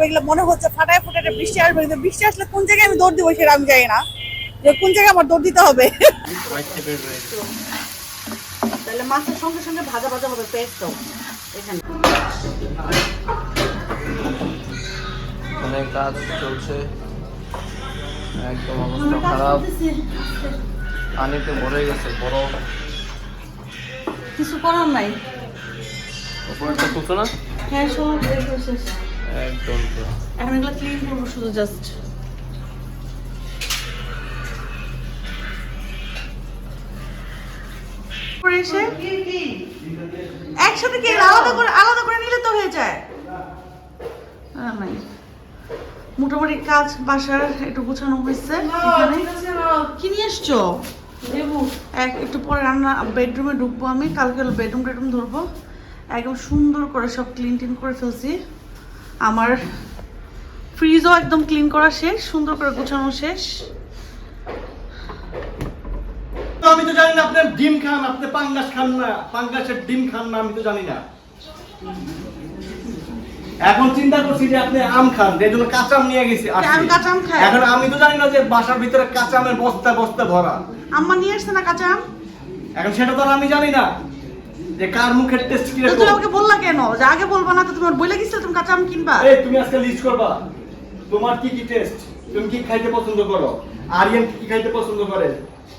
এগুলো মনে হচ্ছে ফাটায় ফুটায় বৃষ্টি আসবে, কিন্তু বৃষ্টি আসলে কোন জায়গায় আমি দৌড় দিব সেটা আমি জানি না, যে কোন জায়গায় আমার দৌড় দিতে হবে। তাহলে মাছের সঙ্গে সঙ্গে ভাজা ভাজা হবে পেস্টও এখানে। অনেক কাজ চলছে, একদম অবস্থা খারাপ, পানিতে ভরে গেছে বরফ, কিছু করার নাই। উপরটা তুলছো না? হ্যাঁ সব শেষ একদম তো। এখন এগুলো ক্লিন করবো শুধু জাস্ট। এসে একসাথে কি আলাদা করে নিলে তো হয়ে যায়। নাই মোটামুটি কাজ বাসার একটু গোছানো হয়েছে। কি নিয়ে এসছো? একটু পরে রান্না বেডরুমে ঢুকবো আমি, কালকে বেডরুম টেডরুম ধরবো, একদম সুন্দর করে সব ক্লিন টিন করে ফেলছি। আমার ফ্রিজও একদম ক্লিন করা শেষ, সুন্দর করে গোছানো শেষ। আমি তো জানি না আপনি ডিম খান, আপনি পাঙ্গাস খান না, পাঙ্গাসের ডিম খান না, আমি তো জানি না। এখন চিন্তা করছি যে আপনি আম খান, এর জন্য কাঁচা আম নিয়ে গেছি। আমি কাঁচা আম খাই। এখন আমি তো জানি না যে বাসার ভিতরে কাঁচা আমের বস্তা বস্তা ভরা। আম্মা নিয়ে আসছে না কাঁচা আম? এখন সেটা তো আর আমি জানি না যে কার মুখের টেস্ট কি তো রকম। তুমি আমাকে বললা কেন যে আগে বলবা না? তো তোমার বলে গেছিলে তুমি কাঁচা আম কিনবা। এই তুমি আজকে লিস্ট করবা তোমার কি কি টেস্ট, তুমি কি খাইতে পছন্দ করো, আরিয়ান কি খাইতে পছন্দ করে,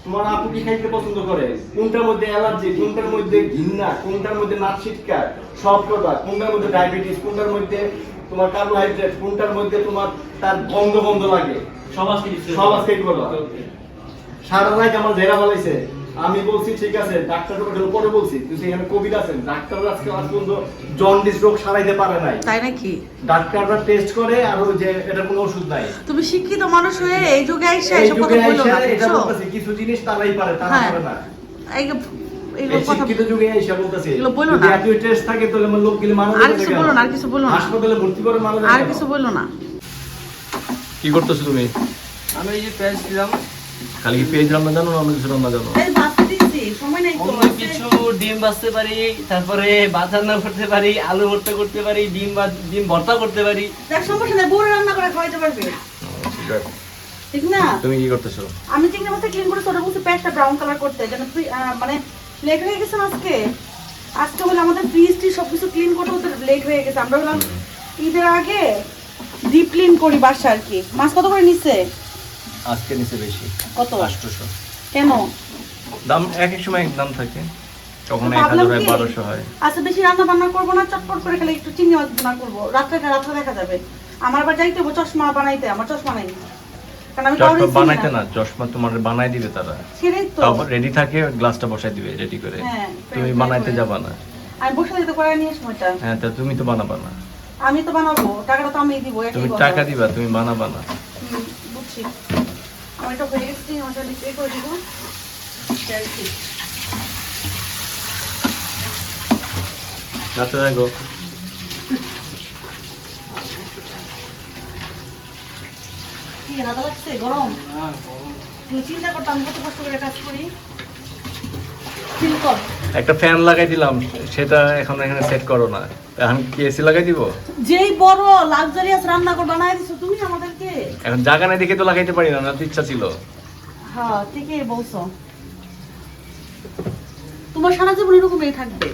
তোমার আপু কি খাইতে পছন্দ করে, কোনটার মধ্যে অ্যালার্জি, কোনটার মধ্যে ঘৃণা, কোনটার মধ্যে নাক ছিটকায়, সব করবা। কোনটার মধ্যে ডায়াবেটিস, কোনটার মধ্যে তোমার কার্বোহাইড্রেট, কোনটার মধ্যে তোমার তার গন্ধ গন্ধ লাগে, সব আজকে করবা। সারা রাত আমার জেরা বলাইছে, আমি বলছি ঠিক আছে ডাক্তার পরে বলছি, কিন্তু এখানে কোভিড আছেন, ডাক্তাররা আজকে আজ পর্যন্ত জন্ডিস রোগ সারাইতে পারে নাই। তাই নাকি? ডাক্তাররা টেস্ট করে আর ওই যে এটা কোনো ওষুধ নাই। তুমি শিক্ষিত মানুষ হয়ে এই যুগে এসে এই এসব কথা যুগে বলো না, এসে এটা বুঝছো? বলতেছি কিছু জিনিস তারাই পারে, তারা হ্যাঁ। পারে না। এইগুলো এই কথা শিক্ষিত যুগে এসে বলতেছি এগুলো বলো যদি না। একই টেস্ট থাকে তাহলে আমার লোক গেলে মারা আর যাবে কিছু কেন? বলো না, আর কিছু বলো না, হাসপাতালে ভর্তি করে মারা যাবে আর কেন? কিছু বলো না। কি করতেছো তুমি? আমি এই যে পেঁয়াজ দিলাম, খালি কি পেঁয়াজ রান্না জানো না অন্য কিছু রান্না জানো? এই ভাত দিছি, সময় নাই তো। অন্য কিছু ডিম ভাজতে পারি, তারপরে ভাত রান্না করতে পারি, আলু ভর্তা করতে পারি, ডিম ভর্তা করতে পারি। দেখ সমস্যা নাই, বউরে রান্না করে খাওয়াইতে পারবে, ঠিক আছে। ঠিক না? তুমি কি করতেছো? আমি চিংড়ি মাছটা ক্লিন করে ওটা বলছি প্যাকটা ব্রাউন কালার করতে, যেন মানে লেট হয়ে গেছে না আজকে হলো আমাদের ফ্রিজটি সবকিছু ক্লিন করতে ওদের লেট হয়ে গেছে। আমরা বললাম ঈদের আগে ডিপ ক্লিন করি বাসা আর কি। মাছ কত করে নিচ্ছে আজকে নিচে বেশি, কত? 800। কেন? দাম এক এক সময় এক দাম থাকে, কখনো তো 1000 ভাবলাম হয়, কি, 1200 হয়। আচ্ছা বেশি রান্না বান্না করবো না, চটপট করে খেলে একটু চিংড়ি মাছ রান্না করবো, রাত্রে দেখা যাবে। আমার আবার যাইতে হবে চশমা বানাইতে, আমার চশমা নাই, কারণ আমি কাউরে চশমা চিনি বানাইতে না, চশমা তোমার বানাই দিবে তারা, সেটাই তো। তারপর রেডি থাকে, গ্লাসটা বসাই দিবে রেডি করে। হ্যাঁ, তুমি try বানাইতে করে। যাবা না। আমি বসে দিতে করে নিয়ে সময়টা। হ্যাঁ, তা তুমি তো বানাবা না। আমি তো বানাবো, টাকাটা তো আমি দিব। তুমি টাকা দিবা, তুমি বানাবা না। বুঝছি। আমার এটা হয়ে গেছে, আমার এটা লিখে করে দিব। রাতে দেখো কি হাতে লাগছে গরম? তুমি চিন্তা করতাম কত কষ্ট করে কাজ করি। ফিল কর। একটা ফ্যান লাগাই দিলাম, সেটা এখন এখানে সেট করো না, এখন কি এসি লাগাই দিব? যেই বড় লাক্সারিয়াস রান্না করে বানায় দিছো তুমি আমাদেরকে। এখন জায়গা নাই দেখে তো লাগাইতে পারি না, না তো ইচ্ছা ছিল। হ্যাঁ ঠিকই বলছো। তোমার সারা জীবন এরকমই থাকবে,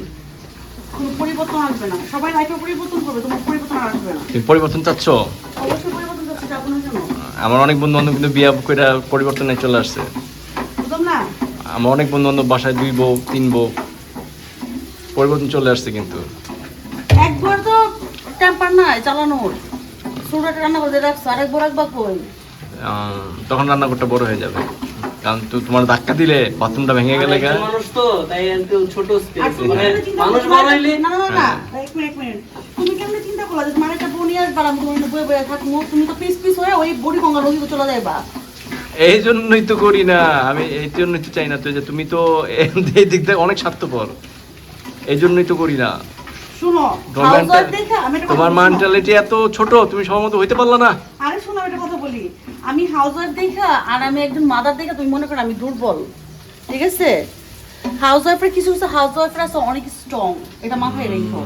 কোনো পরিবর্তন আসবে না। সবাই লাইফে পরিবর্তন করবে, তোমার পরিবর্তন আসবে না। তুমি পরিবর্তন চাচ্ছ? অবশ্যই পরিবর্তন করতে যাবো না কেন? আমার অনেক বন্ধু বান্ধব কিন্তু বিয়ে করে পরিবর্তনে চলে আসছে। বুঝলাম না। আমার অনেক বন্ধু বান্ধব বাসায় 2 বউ 3 বউ, পরিবর্তন চলে আসছে। কিন্তু একবার তো টেম্পার নাই চালানোর, ছোটটা রান্না করে রাখছো, আরেকবার রাখবা কই? তখন রান্নাঘরটা বড় হয়ে যাবে, কারণ তোমার ধাক্কা দিলে বাথরুমটা ভেঙে গেলে গা। মানুষ তো তাই একটু ছোট আর স্পেস, তুমি মানে কেমনে চিন্তা মানুষ করছো? বড় হইলে না না না না, এক মিনিট। তুমি কেমনে চিন্তা করলা যে তোমার একটা বোন আসবার, আমি তোমার বয়ে বয়ে থাকবো, তুমি তো পিস হয়ে ওই বড়ি গঙ্গা নদীতে চলে যাইবা। এই জন্যই তো করি না আমি, এই জন্যই তো চাই না তো, যে তুমি তো এই দিক থেকে অনেক স্বার্থপর, এই জন্যই তো করি না। শুনো, তোমার হাউজার দেখে আমি একটা কথা তোমার বলি, শোনো। মেন্টালিটি এত ছোট, তুমি সহমত হইতে পারলা না। আরে শোনো, আমি একটা কথা বলি। আমি হাউজার দেখা আর আমি একজন মাদার দেখা তুমি মনে করো আমি দুর্বল, ঠিক আছে? হাউস ওয়াইফের কিছু হাউস ওয়াইফের আছে অনেক স্ট্রং, এটা মাথায় রেখো।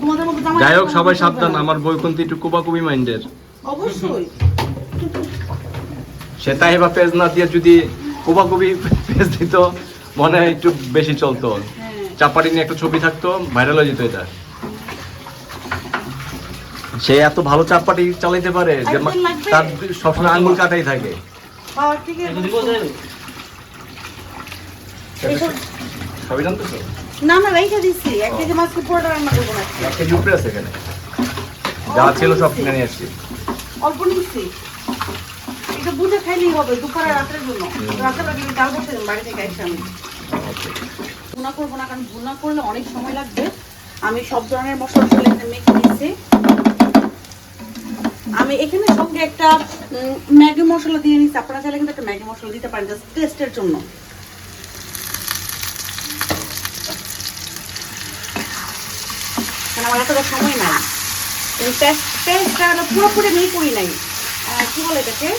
তোমাদের মতো জামাই যাই হোক আসলে সবাই চলবে সাবধান, না। আমার বৈকুন্তি একটু কুবাকুবি মাইন্ডের। অবশ্যই। সে তাই বা পেজ না দিয়ে যদি কুবাকুবি পেজ দিত মনে হয় একটু বেশি চলতো, চাপাটি নিয়ে একটা ছবি থাকতো, ভাইরাল হয়ে যেত এটা। সে এত ভালো চাপাটি চালাইতে পারে যে একদিন লাগবে। তার সবসময় আঙ্গুল কাটাই থাকে। বাবা, ঠিক আছে। এখন দিব দেন? এইসব- সবই জানতেছো? না না, রেখে দিচ্ছি। 1 কেজি মাছ পুরোটা রান্না করবো না। 1 কেজি উপরে আছে এখানে, যা ছিল সব কিনে নিয়ে আসছি। অল্প নিচ্ছি। এটা বুঝে খাইলেই হবে দুপুরে রাতের জন্য। রাতের বেলা কিন্তু ডাল করতে বাড়ি থেকে এসে আমি ভুনা করবো না, কারণ ভুনা করলে অনেক সময় লাগবে। আমি সব ধরনের মশলা চলে মেখে নিচ্ছি। আমি এখানে সঙ্গে একটা ম্যাগি মশলা দিয়ে নিচ্ছি। আপনারা চাইলে কিন্তু একটা ম্যাগি মশলা দিতে পারেন, জাস্ট টেস্টের জন্য। কারণ আমার এতটা সময় নাই। পেস্টটা পুরোপুরি নেই করি নাই, কি বলে এটাকে?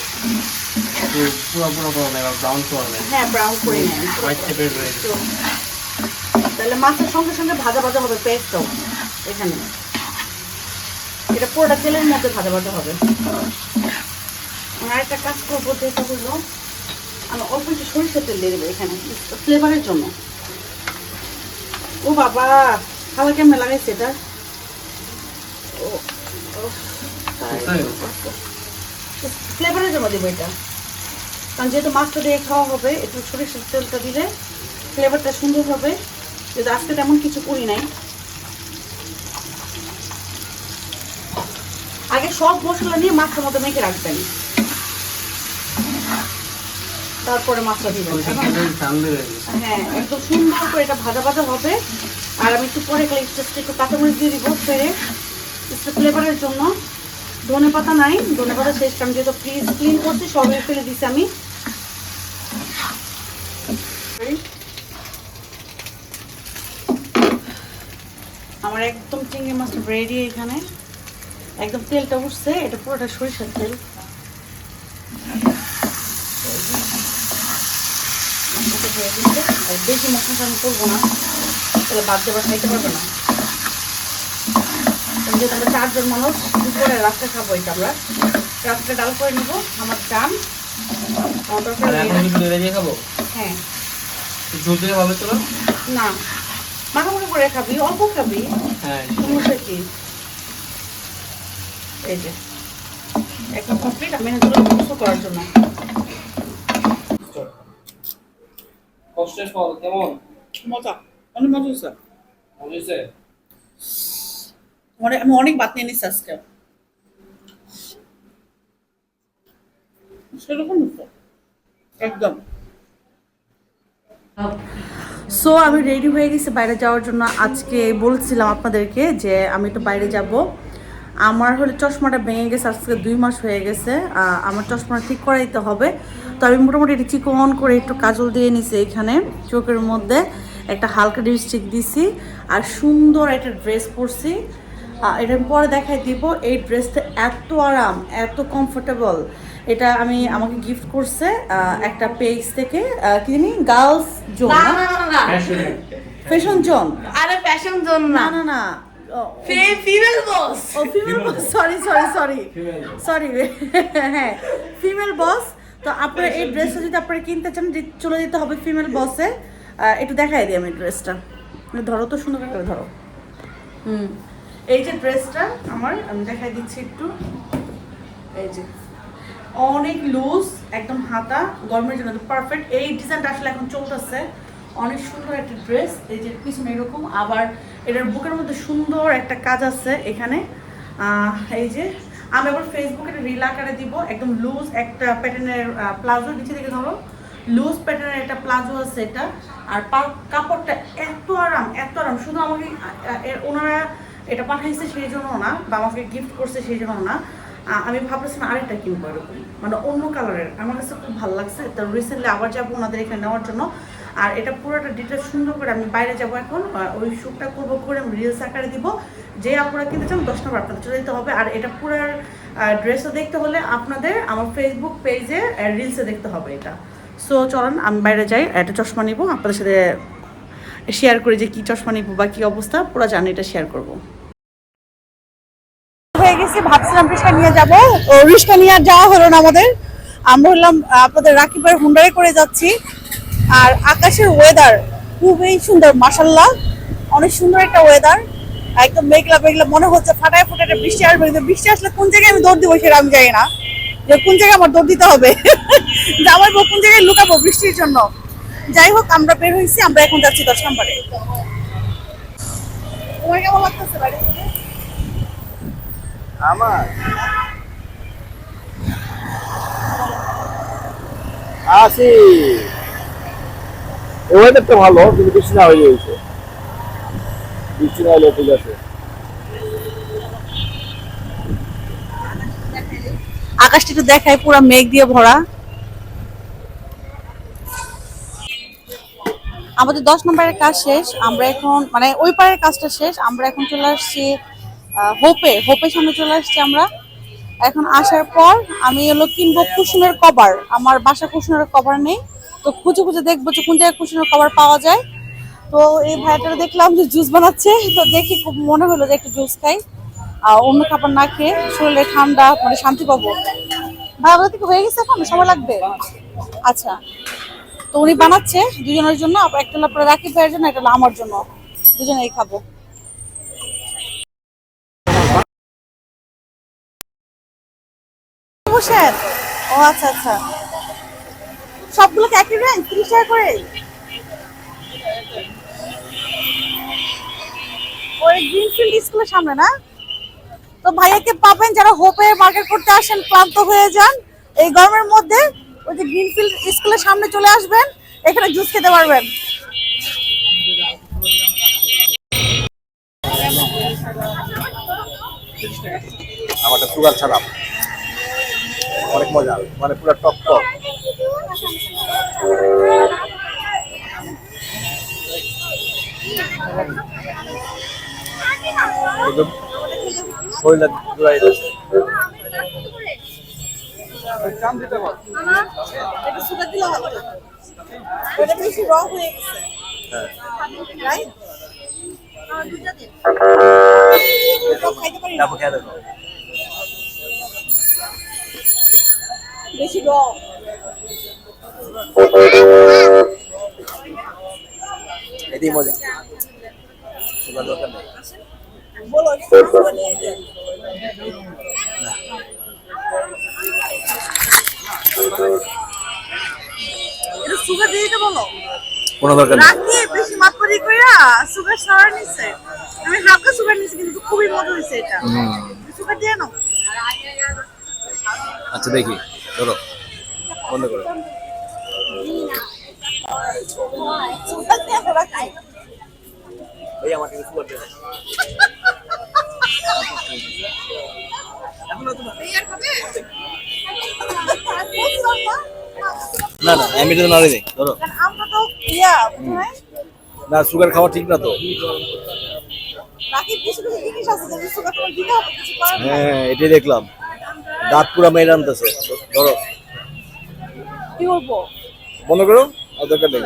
পুরো পুরো করো না, ব্রাউন করো না, হ্যাঁ, ব্রাউন করে নেন। হোয়াইট টাইপের রয়েছে। তাহলে মাছের সঙ্গে সঙ্গে ভাজা ভাজা হবে পেস্টটাও এখানে। এটা পুরোটা তেলের মধ্যে ভাজা ভাজা হবে। আর একটা কাজ করবো, যেটা হলো আমি অল্প একটু সরিষার তেল দিয়ে দেবো এখানে ফ্লেভারের জন্য। ও বাবা, খাওয়া কেমন লাগাইছে এটা? ফ্লেভারের জন্য দেবো এটা, কারণ যেহেতু মাছটা দিয়ে খাওয়া হবে, একটু সরিষার তেলটা দিলে ফ্লেভারটা সুন্দর হবে। যদি আজকে তেমন কিছু করি নাই, আগে সব মশলা নিয়ে মাছটার মধ্যে মেখে রাখবেন, তারপরে মাছটা দিবেন। হ্যাঁ, একদম সুন্দর করে এটা ভাজা ভাজা হবে। আর আমি একটু পরে একটু কাঁচামরিচ দিয়ে দিব ফেরে একটু ফ্লেভারের জন্য। ধনে পাতা নাই, ধনে পাতা শেষ, আমি যেহেতু ফ্রিজ ক্লিন করছি সবই ফেলে দিচ্ছি আমি। আমার একদম চিংড়ি মাছটা রেডি। এখানে একদম তেলটা উঠছে, এটা পুরোটা সরিষার তেল। আর বেশি মশলা আমি করবো না, তাহলে বাদ দেবার খাইতে পারবে না। যেহেতু আমরা 4 জন মানুষ, দুপুরে রাত্রে খাবো এটা। আমরা রাত্রে ডাল করে নিব, আমার ডান। খাবো? হ্যাঁ, ঝোল দিলে ভালো ছিল না মাখামাখি করে খাবি, অল্প খাবি, হ্যাঁ। সমস্যা কি? এই যে একটা কমপ্লিট আমি এগুলো মিক্স করার জন্য। কষ্টের ফল কেমন? মজা, অনেক মজা হয়েছে। বুঝেছে? আমি অনেক ভাত নিয়ে নিচ্ছি আজকে, সেরকম একদম। সো আমি রেডি হয়ে গেছি বাইরে যাওয়ার জন্য। আজকে বলছিলাম আপনাদেরকে যে আমি তো বাইরে যাব। আমার হলে চশমাটা ভেঙে গেছে, আজকে 2 মাস হয়ে গেছে। আমার চশমাটা ঠিক করাইতে হবে। তো আমি মোটামুটি একটু চিকন করে একটু কাজল দিয়ে নিছি এখানে চোখের মধ্যে, একটা হালকা লিপস্টিক দিছি, আর সুন্দর একটা ড্রেস পরছি। এটা আমি পরে দেখাই দিব। এই ড্রেসটা এত আরাম, এত কমফোর্টেবল। এটা আমাকে গিফট করছে একটা পেজ থেকে, কি জানি, গার্লস জোন, ফ্যাশন জোন। আরে ফ্যাশন জোন না, না না না, ফিমেল বস। ও ফিমেল বস, সরি হ্যাঁ, ফিমেল বস। তো আপনারা এই ড্রেসটা যদি আপনারা কিনতে চান, চলে যেতে হবে ফিমেল বসে। একটু দেখাই দিই আমি ড্রেসটা, ধরো তো, সুন্দর করে ধরো। এই যে ড্রেসটা আমি দেখাই দিচ্ছি একটু। এই যে অনেক লুজ, একদম হাতা, গরমের জন্য পারফেক্ট। এই ডিজাইনটা আসলে এখন চলতেছে, অনেক সুন্দর একটা ড্রেস। এই যে পিছনে এরকম, আবার এটার বুকের মধ্যে সুন্দর একটা কাজ আছে এখানে। এই যে আমি আবার ফেসবুকে রিল আকারে দিব। একদম লুজ একটা প্যাটার্নের প্লাজো, নিচে দিকে ধরো, লুজ প্যাটার্নের একটা প্লাজো আছে এটা। আর কাপড়টা এত আরাম, এত আরাম। শুধু আমাকে ওনারা এটা পাঠাইছে সেই জন্য না, বা আমাকে গিফট করছে সেই জন্য না, আমি ভাবছিলাম আরেকটা কিনবো এরকম, মানে অন্য কালারের। আমার কাছে খুব ভালো লাগছে। তো রিসেন্টলি আবার যাবো ওনাদের এখানে নেওয়ার জন্য। আর এটা পুরোটা ডিটেল সুন্দর করে আমি বাইরে যাবো এখন, ওই শ্যুটটা করবো, করে আমি রিলস আকারে দিব। যে আপনারা কিনতে চান 10 নম্বর আপনাদের চলে যেতে হবে। আর এটা পুরার ড্রেসও দেখতে হলে আপনাদের আমার ফেসবুক পেজে রিলসে দেখতে হবে এটা। সো চলুন আমি বাইরে যাই, একটা চশমা নিব, আপনাদের সাথে শেয়ার করি যে কী চশমা নিব বা কী অবস্থা, পুরো জার্নিটা শেয়ার করবো। বলছিলাম রিক্সা নিয়ে যাব, তো রিক্সা নিয়ে আর যাওয়া হলো না আমাদের। আমরা হলাম আপনাদের রাকিবের হুন্ডারে করে যাচ্ছি। আর আকাশের ওয়েদার খুবই সুন্দর, মাশাআল্লাহ অনেক সুন্দর একটা ওয়েদার। একদম মেঘলা মেঘলা, মনে হচ্ছে ফাটায় ফুটায় বৃষ্টি আসবে, কিন্তু বৃষ্টি আসলে কোন জায়গায় আমি দৌড় দিব সেটা আমি জানি না, যে কোন জায়গায় আমার দৌড় দিতে হবে। জামাই বউ কোন জায়গায় লুকাবো বৃষ্টির জন্য। যাই হোক, আমরা বের হয়েছি, আমরা এখন যাচ্ছি 10 নম্বরে। তোমার কেমন লাগতেছে বাড়ি? আমার আসি ওয়েদারটা ভালো, কিন্তু বৃষ্টি না হয়ে গেছে, বৃষ্টি না হলে ঠিক আছে। আকাশটা একটু দেখায়, পুরো মেঘ দিয়ে ভরা। আমাদের 10 নম্বরের কাজ শেষ, আমরা এখন মানে ওই পারের কাজটা শেষ, আমরা এখন চলে আসছি হোপের সামনে চলে আসছি আমরা। এখন আসার পর আমি হলো কিনবো কুশনের কভার, আমার বাসা কুশনের কভার নেই, তো খুঁজে খুঁজে দেখবো যে কোন জায়গায় কুশনের কভার পাওয়া যায়। তো এই ভাইয়াটা দেখলাম যে জুস বানাচ্ছে, তো দেখি খুব মনে হলো যে একটু জুস খাই, আর অন্য খাবার না খেয়ে শরীরে ঠান্ডা মানে শান্তি পাবো। ভাইয়া থেকে হয়ে গেছে, এখন সময় লাগবে? আচ্ছা, তো উনি বানাচ্ছে দুজনের জন্য, একটা হলো আপনার রাকিব ভাইয়ের জন্য, একটা হলো আমার জন্য, দুজনেই খাবো। বসেন। ও আচ্ছা আচ্ছা, সবগুলোকে একই রেঞ্জ 30 টাকা করে? ওই গ্রিনফিল্ড স্কুলের সামনে না? তো ভাইয়াকে পাবেন যারা হোপে মার্কেট করতে আসেন, ক্লান্ত হয়ে যান এই গরমের মধ্যে, ওই যে গ্রিনফিল্ড স্কুলের সামনে চলে আসবেন, এখানে জুস খেতে পারবেন। আমারটা সুগার ছাড়া অনেক মজা, মানে পুরো টক টক। একদম শরীরে জোড়াই গেছে। এটা সুগার দিলে হবে, এটা বেশি র হয়ে গেছে। হ্যাঁ, রাইট, দুইটা দিন সব খাইতে পারি না, তারপর খেয়ে দেখো। বেশি র। এটাই মজা, সুগার দরকার নেই। বলো সুগার নিয়ে যান। এটা সুগার দিয়ে দিতে বলো, কোনো দরকার নেই। রাখি বেশি মাত্রায় কইরা সুগার সারা নিছে, আমি হালকা সুগার নিছি কিন্তু খুবই মজা হইছে এটা। সুগার দিয়ে নাও। আচ্ছা দেখি, ধরো বন্ধ করো। সুগার দিয়ে রাখি। এই আমার থেকে সুগার দিয়ে দাও। না না, আমি তো নাড়ি নেই, ধরো। আমরা তো ইয়া বুঝলে না, সুগার খাওয়া ঠিক না তো। রাখি কিছু কিছু জিনিস আছে যে সুগার তোমার দিতে হবে, কিছু করার নাই। হ্যাঁ, এটাই দেখলাম, দাঁত পুরো মেরে আনতেছে। ধরো, কি করবো? বন্ধ করো, আর দরকার নেই।